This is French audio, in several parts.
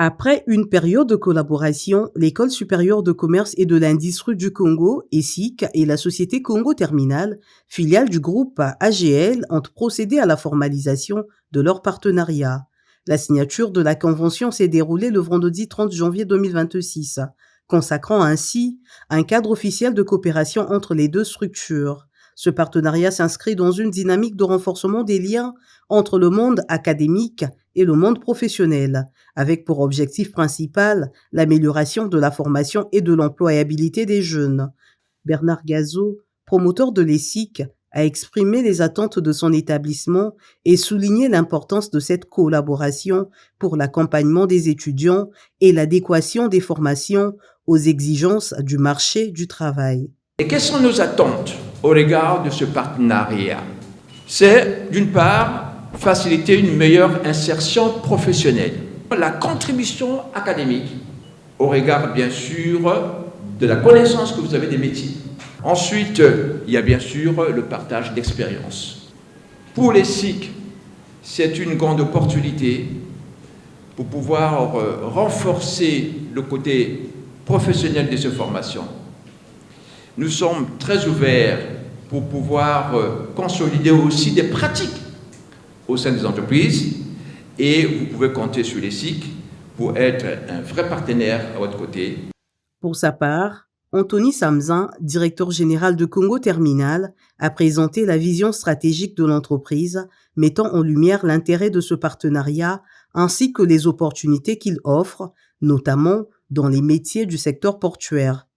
Après une période de collaboration, l'École supérieure de commerce et de l'industrie du Congo, ESIC, et la société Congo Terminal, filiale du groupe AGL, ont procédé à la formalisation de leur partenariat. La signature de la convention s'est déroulée le vendredi 30 janvier 2026, consacrant ainsi un cadre officiel de coopération entre les deux structures. Ce partenariat s'inscrit dans une dynamique de renforcement des liens entre le monde académique et le monde professionnel, avec pour objectif principal l'amélioration de la formation et de l'employabilité des jeunes. Bernard Gazo, promoteur de l'ESIC, a exprimé les attentes de son établissement et souligné l'importance de cette collaboration pour l'accompagnement des étudiants et l'adéquation des formations aux exigences du marché du travail. Et quelles sont nos attentes au regard de ce partenariat? C'est, d'une part, faciliter une meilleure insertion professionnelle. La contribution académique au regard, bien sûr, de la connaissance que vous avez des métiers. Ensuite, il y a bien sûr le partage d'expériences. Pour les SIC, c'est une grande opportunité pour pouvoir renforcer le côté professionnel de ces formations. Nous sommes très ouverts pour pouvoir consolider aussi des pratiques au sein des entreprises et vous pouvez compter sur les SIC pour être un vrai partenaire à votre côté. Pour sa part, Anthony Samzin, directeur général de Congo Terminal, a présenté la vision stratégique de l'entreprise, mettant en lumière l'intérêt de ce partenariat ainsi que les opportunités qu'il offre, notamment dans les métiers du secteur portuaire.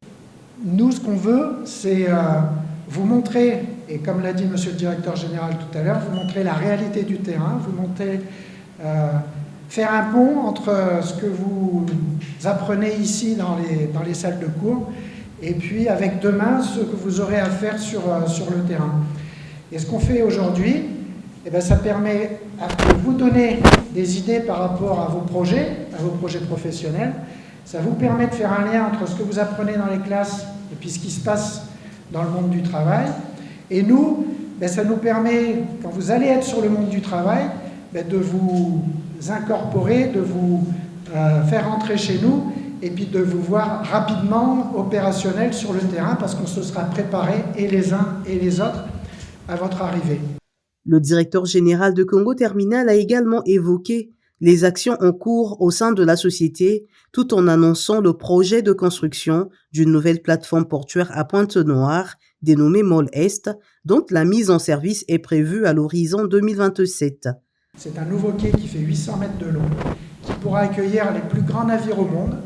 Nous, ce qu'on veut, c'est vous montrer, et comme l'a dit monsieur le directeur général tout à l'heure, vous montrer la réalité du terrain, vous montrer, faire un pont entre ce que vous apprenez ici dans les salles de cours et puis avec demain ce que vous aurez à faire sur le terrain. Et ce qu'on fait aujourd'hui, eh bien, ça permet de vous donner des idées par rapport à vos projets professionnels. Ça vous permet de faire un lien entre ce que vous apprenez dans les classes et puis ce qui se passe dans le monde du travail. Et nous, ça nous permet, quand vous allez être sur le monde du travail, de vous incorporer, de vous faire entrer chez nous et puis de vous voir rapidement opérationnel sur le terrain parce qu'on se sera préparé et les uns et les autres à votre arrivée. Le directeur général de Congo Terminal a également évoqué les actions en cours au sein de la société, tout en annonçant le projet de construction d'une nouvelle plateforme portuaire à Pointe-Noire, dénommée MOL Est, dont la mise en service est prévue à l'horizon 2027. C'est un nouveau quai qui fait 800 mètres de long, qui pourra accueillir les plus grands navires au monde.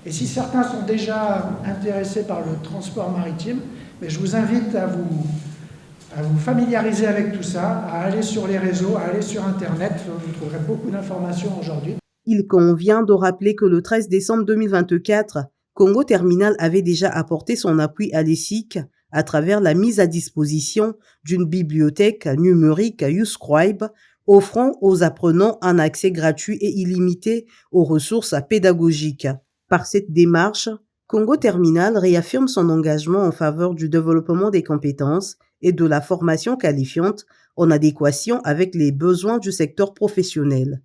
Et si certains sont déjà intéressés par le transport maritime, je vous invite à vous familiariser avec tout ça, à aller sur les réseaux, à aller sur Internet. Vous trouverez beaucoup d'informations aujourd'hui. Il convient de rappeler que le 13 décembre 2024, Congo Terminal avait déjà apporté son appui à l'ESIC à travers la mise à disposition d'une bibliothèque numérique YouScribe offrant aux apprenants un accès gratuit et illimité aux ressources pédagogiques. Par cette démarche, Congo Terminal réaffirme son engagement en faveur du développement des compétences et de la formation qualifiante en adéquation avec les besoins du secteur professionnel.